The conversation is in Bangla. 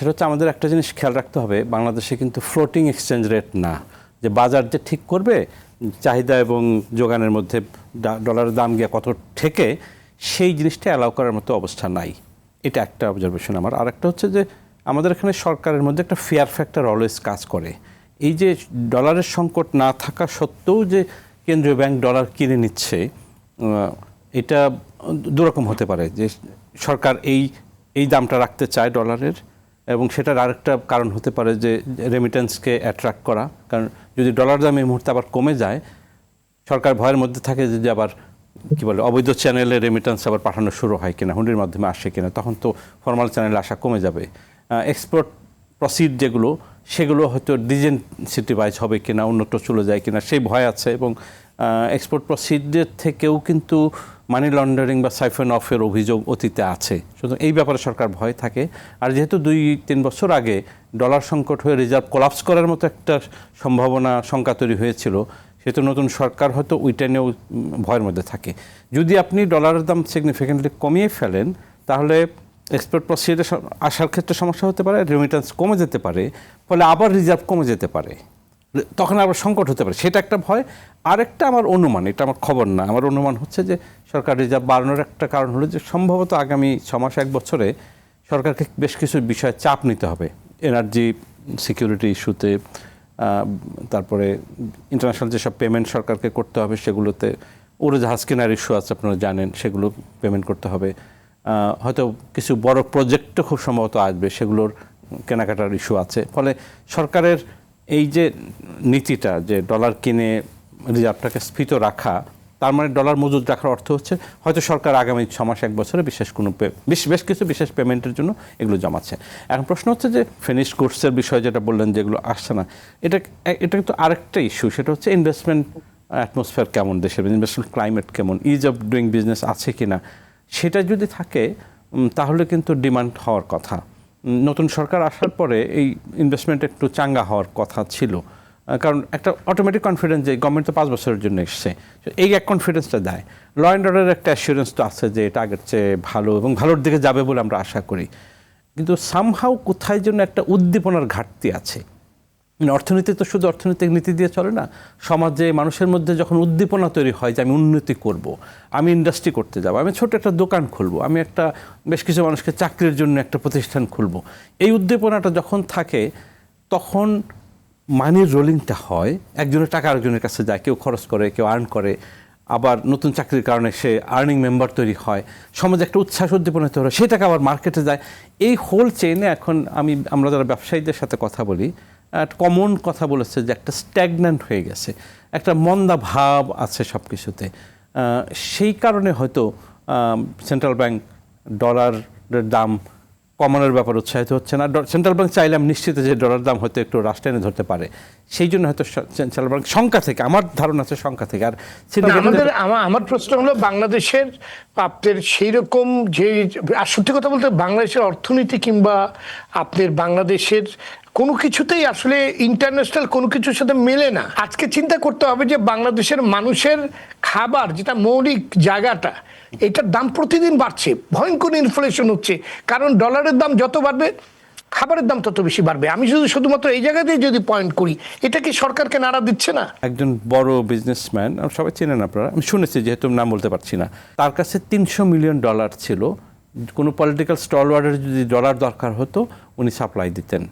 সেটা হচ্ছে আমাদের একটা জিনিস খেয়াল রাখতে হবে, বাংলাদেশে কিন্তু ফ্লোটিং এক্সচেঞ্জ রেট না, যে বাজার যে ঠিক করবে চাহিদা এবং যোগানের মধ্যে ডলারের দাম গিয়ে কত ঠেকে, সেই জিনিসটা অ্যালাউ করার মতো অবস্থা নাই। এটা একটা অবজারভেশন আমার। আর একটা হচ্ছে যে আমাদের এখানে সরকারের মধ্যে একটা ফিয়ার ফ্যাক্টর অলওয়েজ কাজ করে। এই যে ডলারের সংকট না থাকা সত্ত্বেও যে কেন্দ্রীয় ব্যাংক ডলার কিনে নিচ্ছে, এটা দুরকম হতে পারে যে সরকার এই দামটা রাখতে চায় ডলারের, এবং সেটার আরেকটা কারণ হতে পারে যে রেমিটেন্সকে অ্যাট্রাক্ট করা। কারণ যদি ডলার দাম এই মুহূর্তে আবার কমে যায়, সরকার ভয়ের মধ্যে থাকে যে আবার কী বলে অবৈধ চ্যানেলে রেমিটেন্স আবার পাঠানো শুরু হয় কিনা, হুন্ডির মাধ্যমে আসে কিনা, তখন তো ফর্মাল চ্যানেলে আসা কমে যাবে। এক্সপোর্ট প্রসিড যেগুলো, সেগুলো হয়তো ডিজেনসিটিভাইজ হবে কিনা, উন্নত চলে যায় কিনা, সেই ভয় আছে। এবং এক্সপোর্ট প্রসিডের থেকেও কিন্তু মানি লন্ডারিং বা সাইফন অফের অভিযোগ অতীতে আছে, সুতরাং এই ব্যাপারে সরকার ভয় থাকে। আর যেহেতু 2-3 বছর আগে ডলার সংকট হয়ে রিজার্ভ কোলাপস করার মতো একটা সম্ভাবনা, শঙ্কা তৈরি হয়েছিল, সেহেতু নতুন সরকার হয়তো ওইটা নিয়েও ভয়ের মধ্যে থাকে। যদি আপনি ডলারের দাম সিগনিফিকেন্টলি কমিয়ে ফেলেন, তাহলে এক্সপোর্ট প্রসিডে আসার ক্ষেত্রে সমস্যা হতে পারে, রেমিটেন্স কমে যেতে পারে, ফলে আবার রিজার্ভ কমে যেতে পারে, তখন আবার সংকট হতে পারে, সেটা একটা ভয়। আরেকটা আমার অনুমান, এটা আমার খবর না, আমার অনুমান হচ্ছে যে সরকার রিজার্ভ বাড়ানোর একটা কারণ হলো যে সম্ভবত আগামী 6 মাস 1 বছরে সরকারকে বেশ কিছু বিষয়ে চাপ নিতে হবে। এনার্জি সিকিউরিটি ইস্যুতে, তারপরে ইন্টারন্যাশনাল যেসব পেমেন্ট সরকারকে করতে হবে সেগুলোতে, উড়োজাহাজ কেনার ইস্যু আছে আপনারা জানেন, সেগুলো পেমেন্ট করতে হবে। হয়তো কিছু বড় প্রজেক্টও খুব সম্ভবত আসবে, সেগুলোর কেনাকাটার ইস্যু আছে। ফলে সরকারের এই যে নীতিটা যে ডলার কিনে রিজার্ভটাকে স্ফীত রাখা, তার মানে ডলার মজুদ রাখার অর্থ হচ্ছে হয়তো সরকার আগামী 6 মাস 1 বছরে বেশ কিছু বিশেষ পেমেন্টের জন্য এগুলো জমাচ্ছে। এখন প্রশ্ন হচ্ছে যে ফিনিশ কোর্সের বিষয় যেটা বললেন, যেগুলো আসছে না, এটা কিন্তু আরেকটা ইস্যু, সেটা হচ্ছে ইনভেস্টমেন্ট অ্যাটমসফিয়ার কেমন, দেশের ইনভেস্টমেন্ট ক্লাইমেট কেমন, ইজ অফ ডুইং বিজনেস আছে কি না। সেটা যদি থাকে তাহলে কিন্তু ডিমান্ড হওয়ার কথা। নতুন সরকার আসার পরে এই ইনভেস্টমেন্ট একটু চাঙ্গা হওয়ার কথা ছিল, কারণ একটা অটোমেটিক কনফিডেন্স যে গভর্নমেন্ট তো 5 বছরের জন্য এসছে, এই এক কনফিডেন্সটা দেয়। ল অ্যান্ড অর্ডারের একটা অ্যাসিওরেন্স তো আছে যে এটা আগের চেয়ে ভালো এবং ভালোর দিকে যাবে বলে আমরা আশা করি। কিন্তু সামহাও কোথায় যেন একটা উদ্দীপনার ঘাটতি আছে। অর্থনীতি তো শুধু অর্থনৈতিক নীতি দিয়ে চলে না, সমাজে মানুষের মধ্যে যখন উদ্দীপনা তৈরি হয় যে আমি উন্নতি করব, আমি ইন্ডাস্ট্রি করতে যাব, আমি ছোট একটা দোকান খুলব, আমি একটা বেশ কিছু মানুষকে চাকরির জন্য একটা প্রতিষ্ঠান খুলব, এই উদ্দীপনাটা যখন থাকে তখন মানির রোলিংটা হয়, একজনের টাকা আরেকজনের কাছে যায়, কেউ খরচ করে, কেউ আর্ন করে, আবার নতুন চাকরির কারণে সে আর্নিং মেম্বার তৈরি হয়, সমাজে একটা উচ্ছ্বাস উদ্দীপনা তৈরি হয়, সেই টাকা আবার মার্কেটে যায়। এই হোল চেইনে এখন আমরা যারা ব্যবসায়ীদের সাথে কথা বলি, একটা কমন কথা বলেছে যে একটা স্ট্যাগন্যান্ট হয়ে গেছে, একটা মন্দা ভাব আছে সব কিছুতে। সেই কারণে হয়তো সেন্ট্রাল ব্যাংক ডলারের দাম কমানোর ব্যাপার উৎসাহিত হচ্ছে না। সেন্ট্রাল ব্যাংক চাইলে আমি নিশ্চিত যে ডলার দাম হয়তো একটু রাষ্ট্রায়নে ধরতে পারে, সেই জন্য হয়তো সেন্ট্রাল ব্যাংক শঙ্কা থেকে, আমার ধারণা আছে শঙ্কা থেকে। আর আমার প্রশ্ন হলো বাংলাদেশের আপনার সেই রকম যে, আর সত্যি কথা বলতে বাংলাদেশের অর্থনীতি কিংবা আপনার বাংলাদেশের কোনো কিছুতেই আসলে ইন্টারন্যাশনাল কোনো কিছুর সাথে মেলে না। আজকে চিন্তা করতে হবে যে বাংলাদেশের মানুষের খাবার যেটা মৌলিক জায়গাটা, এটার দাম প্রতিদিন বাড়ছে, ভয়ঙ্কর ইনফ্লেশন হচ্ছে, কারণ ডলারের দাম যত বাড়বে খাবারের দাম তত বেশি বাড়বে। আমি শুধুমাত্র এই জায়গাতেই যদি পয়েন্ট করি, এটা কি সরকারকে নাড়া দিচ্ছে না? একজন বড় বিজনেসম্যান, সবাই চেনেন আপনারা, আমি শুনেছি, যেহেতু নাম বলতে পারছি না, তার কাছে $300 মিলিয়ন ছিল। কোনো পলিটিক্যাল স্টলওয়ার্ডের যদি ডলার দরকার হতো উনি সাপ্লাই দিতেন।